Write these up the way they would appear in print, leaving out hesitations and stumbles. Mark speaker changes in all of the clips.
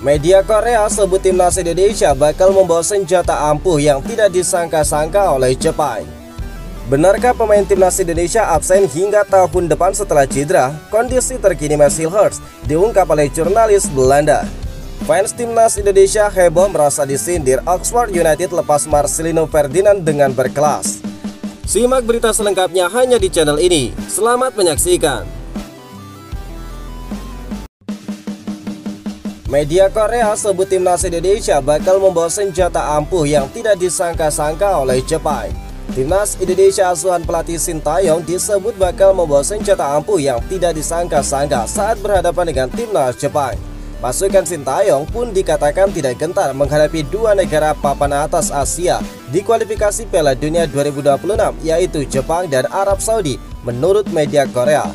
Speaker 1: Media Korea sebut timnas Indonesia bakal membawa senjata ampuh yang tidak disangka-sangka oleh Jepang. Benarkah pemain timnas Indonesia absen hingga tahun depan setelah cedera? Kondisi terkini Mats Hilgers diungkap oleh jurnalis Belanda. Fans timnas Indonesia heboh merasa disindir Oxford United lepas Marcelino Ferdinand dengan berkelas. Simak berita selengkapnya hanya di channel ini. Selamat menyaksikan. Media Korea sebut timnas Indonesia bakal membawa senjata ampuh yang tidak disangka-sangka oleh Jepang. Timnas Indonesia asuhan pelatih Sintayong disebut bakal membawa senjata ampuh yang tidak disangka-sangka saat berhadapan dengan timnas Jepang. Pasukan Sintayong pun dikatakan tidak gentar menghadapi dua negara papan atas Asia di kualifikasi Piala Dunia 2026, yaitu Jepang dan Arab Saudi, menurut media Korea.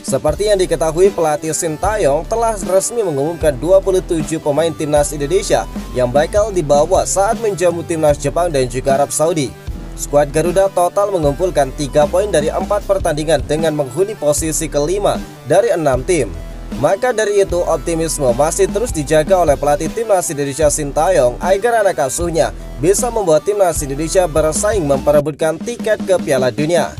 Speaker 1: Seperti yang diketahui, pelatih Sintayong telah resmi mengumumkan 27 pemain timnas Indonesia yang bakal dibawa saat menjamu timnas Jepang dan juga Arab Saudi. Skuad Garuda total mengumpulkan 3 poin dari 4 pertandingan dengan menghuni posisi kelima dari 6 tim. Maka dari itu, optimisme masih terus dijaga oleh pelatih timnas Indonesia Sintayong agar anak asuhnya bisa membuat timnas Indonesia bersaing memperebutkan tiket ke Piala Dunia.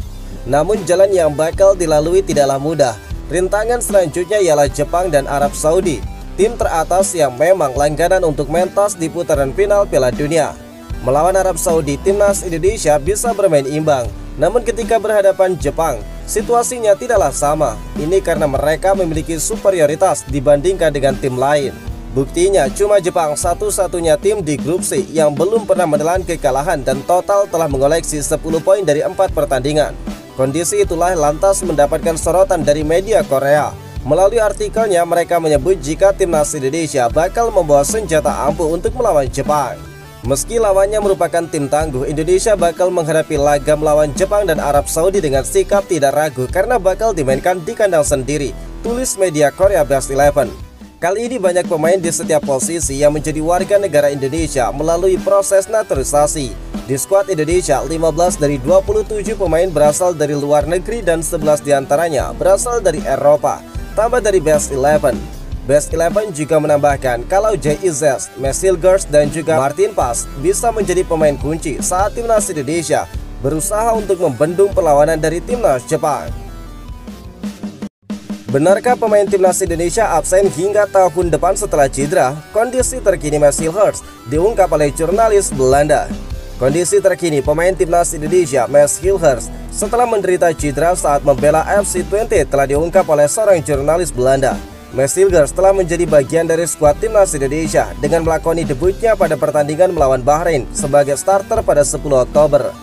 Speaker 1: Namun jalan yang bakal dilalui tidaklah mudah. Rintangan selanjutnya ialah Jepang dan Arab Saudi, tim teratas yang memang langganan untuk mentas di putaran final Piala Dunia. Melawan Arab Saudi, timnas Indonesia bisa bermain imbang. Namun ketika berhadapan Jepang, situasinya tidaklah sama. Ini karena mereka memiliki superioritas dibandingkan dengan tim lain. Buktinya cuma Jepang satu-satunya tim di grup C yang belum pernah menelan kekalahan dan total telah mengoleksi 10 poin dari 4 pertandingan. Kondisi itulah lantas mendapatkan sorotan dari media Korea. Melalui artikelnya, mereka menyebut jika timnas Indonesia bakal membawa senjata ampuh untuk melawan Jepang. Meski lawannya merupakan tim tangguh, Indonesia bakal menghadapi laga melawan Jepang dan Arab Saudi dengan sikap tidak ragu karena bakal dimainkan di kandang sendiri, tulis media Korea Best 11. Kali ini banyak pemain di setiap posisi yang menjadi warga negara Indonesia melalui proses naturalisasi. Di skuad Indonesia, 15 dari 27 pemain berasal dari luar negeri dan 11 diantaranya berasal dari Eropa, tambah dari Best 11. Best 11 juga menambahkan kalau Jay Izzet, Mats Hilgers, dan juga Martin Paes bisa menjadi pemain kunci saat timnas Indonesia berusaha untuk membendung perlawanan dari timnas Jepang. Benarkah pemain timnas Indonesia absen hingga tahun depan setelah cedera? Kondisi terkini Mats Hilgers diungkap oleh jurnalis Belanda. Kondisi terkini pemain timnas Indonesia Mats Hilgers setelah menderita cedera saat membela FC20 telah diungkap oleh seorang jurnalis Belanda. Mats Hilgers telah menjadi bagian dari skuad timnas Indonesia dengan melakoni debutnya pada pertandingan melawan Bahrain sebagai starter pada 10 Oktober.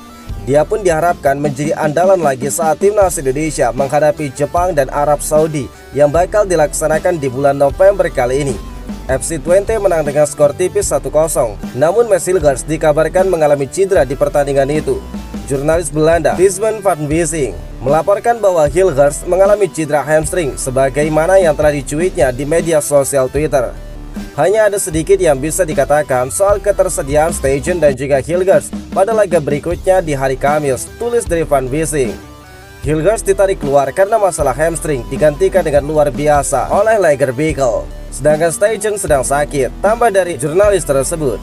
Speaker 1: Dia pun diharapkan menjadi andalan lagi saat timnas Indonesia menghadapi Jepang dan Arab Saudi yang bakal dilaksanakan di bulan November kali ini. FC20 menang dengan skor tipis 1-0. Namun Mats Hilgers dikabarkan mengalami cedera di pertandingan itu. Jurnalis Belanda Vincent van Wissing melaporkan bahwa Hilgers mengalami cedera hamstring sebagaimana yang telah dicuitnya di media sosial Twitter. Hanya ada sedikit yang bisa dikatakan soal ketersediaan Stegen dan juga Hilgers pada laga berikutnya di hari Kamis, tulis dari Van Wissing. Hilgers ditarik keluar karena masalah hamstring digantikan dengan luar biasa oleh Lager Beagle. Sedangkan Stegen sedang sakit, tambah dari jurnalis tersebut.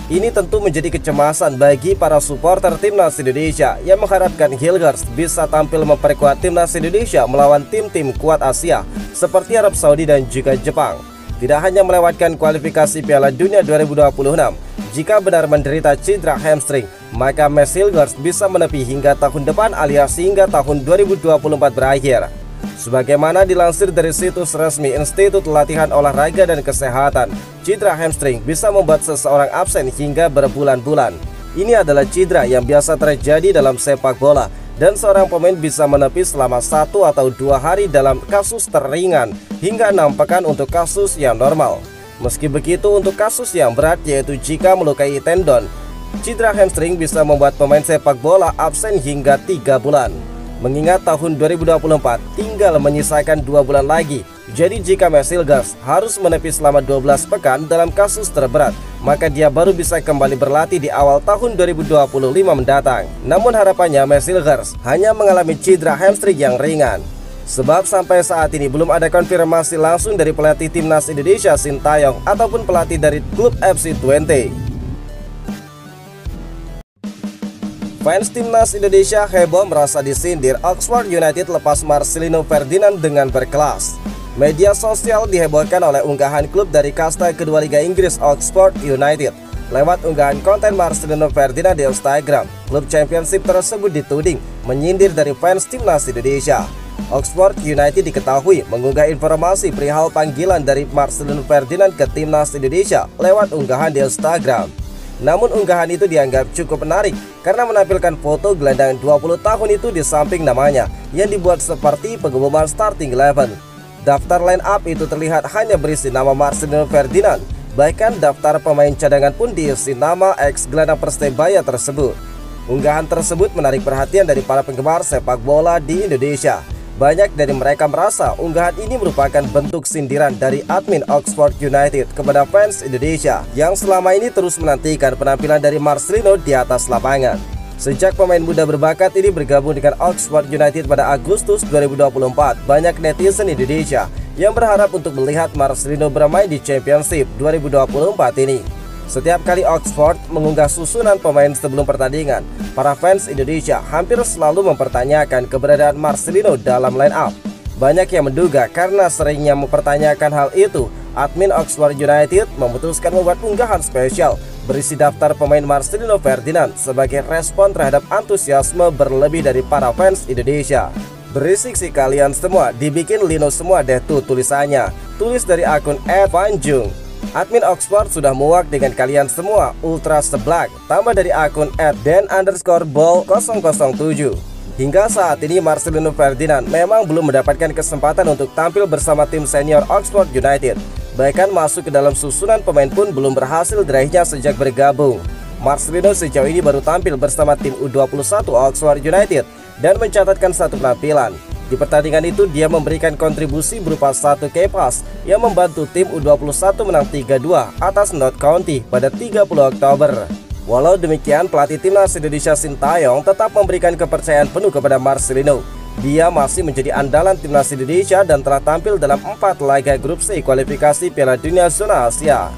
Speaker 1: Ini tentu menjadi kecemasan bagi para supporter timnas Indonesia yang mengharapkan Hilgers bisa tampil memperkuat timnas Indonesia melawan tim-tim kuat Asia seperti Arab Saudi dan juga Jepang. Tidak hanya melewatkan kualifikasi Piala Dunia 2026, jika benar menderita cedera hamstring, maka Mats Hilgers bisa menepi hingga tahun depan alias hingga tahun 2024 berakhir. Sebagaimana dilansir dari situs resmi Institut Latihan Olahraga dan Kesehatan, cedera hamstring bisa membuat seseorang absen hingga berbulan-bulan. Ini adalah cedera yang biasa terjadi dalam sepak bola dan seorang pemain bisa menepi selama 1 atau 2 hari dalam kasus terringan hingga 6 pekan untuk kasus yang normal. Meski begitu, untuk kasus yang berat yaitu jika melukai tendon, cedera hamstring bisa membuat pemain sepak bola absen hingga 3 bulan. Mengingat tahun 2024 tinggal menyisakan 2 bulan lagi, jadi jika Mats Hilgers harus menepi selama 12 pekan dalam kasus terberat, maka dia baru bisa kembali berlatih di awal tahun 2025 mendatang. Namun harapannya Mats Hilgers hanya mengalami cedera hamstring yang ringan. Sebab sampai saat ini belum ada konfirmasi langsung dari pelatih timnas Indonesia Sintayong ataupun pelatih dari klub FC Twente. Fans timnas Indonesia heboh merasa disindir Oxford United lepas Marcelino Ferdinand dengan berkelas. Media sosial dihebohkan oleh unggahan klub dari kasta kedua Liga Inggris Oxford United. Lewat unggahan konten Marcelino Ferdinand di Instagram, klub Championship tersebut dituding menyindir dari fans timnas Indonesia. Oxford United diketahui mengunggah informasi perihal panggilan dari Marcelino Ferdinand ke timnas Indonesia lewat unggahan di Instagram. Namun unggahan itu dianggap cukup menarik karena menampilkan foto gelandang 20 tahun itu di samping namanya yang dibuat seperti pengumuman starting 11. Daftar line up itu terlihat hanya berisi nama Marcelino Ferdinand. Bahkan daftar pemain cadangan pun diisi nama ex-gelandang Persebaya tersebut. Unggahan tersebut menarik perhatian dari para penggemar sepak bola di Indonesia. Banyak dari mereka merasa unggahan ini merupakan bentuk sindiran dari admin Oxford United kepada fans Indonesia yang selama ini terus menantikan penampilan dari Marcelino di atas lapangan. Sejak pemain muda berbakat ini bergabung dengan Oxford United pada Agustus 2024, banyak netizen Indonesia yang berharap untuk melihat Marcelino bermain di Championship 2024 ini. Setiap kali Oxford mengunggah susunan pemain sebelum pertandingan, para fans Indonesia hampir selalu mempertanyakan keberadaan Marcelino dalam line up. Banyak yang menduga karena seringnya mempertanyakan hal itu, admin Oxford United memutuskan membuat unggahan spesial berisi daftar pemain Marcelino Ferdinand sebagai respon terhadap antusiasme berlebih dari para fans Indonesia. Berisik sih kalian semua, dibikin lino semua deh tuh tulisannya. Tulis dari akun @vanjung. Admin Oxford sudah muak dengan kalian semua, ultra seblak. Tambah dari akun @den_ball007. Hingga saat ini Marcelino Ferdinand memang belum mendapatkan kesempatan untuk tampil bersama tim senior Oxford United. Bahkan masuk ke dalam susunan pemain pun belum berhasil diraihnya sejak bergabung. Marcelino sejauh ini baru tampil bersama tim U21 Oxford United dan mencatatkan satu penampilan. Di pertandingan itu dia memberikan kontribusi berupa satu key pass yang membantu tim U21 menang 3-2 atas Notts County pada 30 Oktober. Walau demikian, pelatih timnas Indonesia Sintayong tetap memberikan kepercayaan penuh kepada Marcelino. Dia masih menjadi andalan timnas Indonesia dan telah tampil dalam 4 laga grup C kualifikasi Piala Dunia Zona Asia.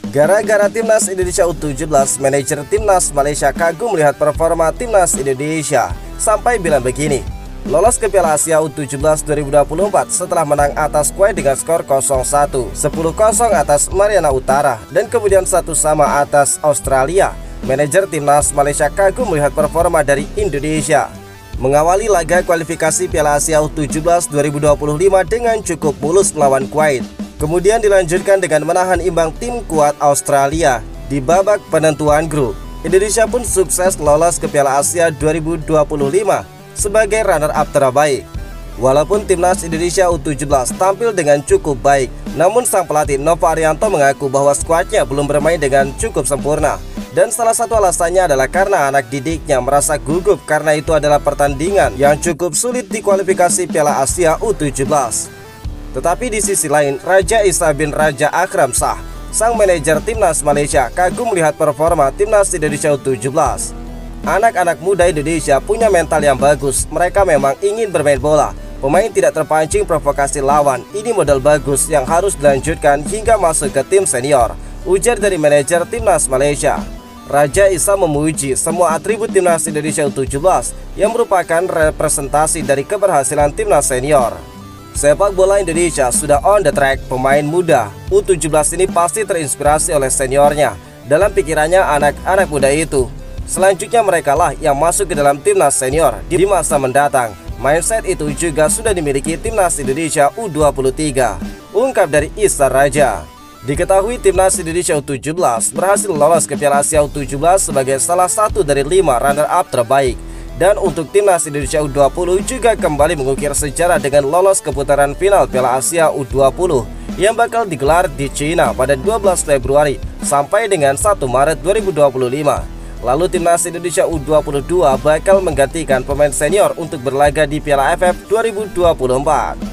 Speaker 1: Gara-gara timnas Indonesia U17, manajer timnas Malaysia kagum melihat performa timnas Indonesia sampai bilang begini, lolos ke Piala Asia U17 2024 setelah menang atas Kuwait dengan skor 0-1, 10-0 atas Mariana Utara, dan kemudian 1-1 atas Australia. Manajer timnas Malaysia kagum melihat performa dari Indonesia. Mengawali laga kualifikasi Piala Asia U17 2025 dengan cukup mulus melawan Kuwait. Kemudian dilanjutkan dengan menahan imbang tim kuat Australia di babak penentuan grup. Indonesia pun sukses lolos ke Piala Asia 2025 sebagai runner-up terbaik. Walaupun timnas Indonesia U17 tampil dengan cukup baik, namun sang pelatih Novo Arianto mengaku bahwa skuadnya belum bermain dengan cukup sempurna. Dan salah satu alasannya adalah karena anak didiknya merasa gugup karena itu adalah pertandingan yang cukup sulit di kualifikasi Piala Asia U17. Tetapi di sisi lain, Raja Isa bin Raja Akram Shah, sang manajer timnas Malaysia, kagum melihat performa timnas Indonesia U17. Anak-anak muda Indonesia punya mental yang bagus. Mereka memang ingin bermain bola. Pemain tidak terpancing provokasi lawan. Ini modal bagus yang harus dilanjutkan hingga masuk ke tim senior, ujar dari manajer timnas Malaysia. Raja Isa memuji semua atribut timnas Indonesia U17 yang merupakan representasi dari keberhasilan timnas senior. Sepak bola Indonesia sudah on the track. Pemain muda U17 ini pasti terinspirasi oleh seniornya. Dalam pikirannya anak-anak muda itu, selanjutnya mereka lah yang masuk ke dalam timnas senior di masa mendatang. Mindset itu juga sudah dimiliki timnas Indonesia U23, ungkap dari Isa Raja. Diketahui timnas Indonesia U17 berhasil lolos ke Piala Asia U17 sebagai salah satu dari 5 runner-up terbaik. Dan untuk timnas Indonesia U20 juga kembali mengukir sejarah dengan lolos ke putaran final Piala Asia U20 yang bakal digelar di China pada 12 Februari sampai dengan 1 Maret 2025. Lalu timnas Indonesia U22 bakal menggantikan pemain senior untuk berlaga di Piala AFF 2024.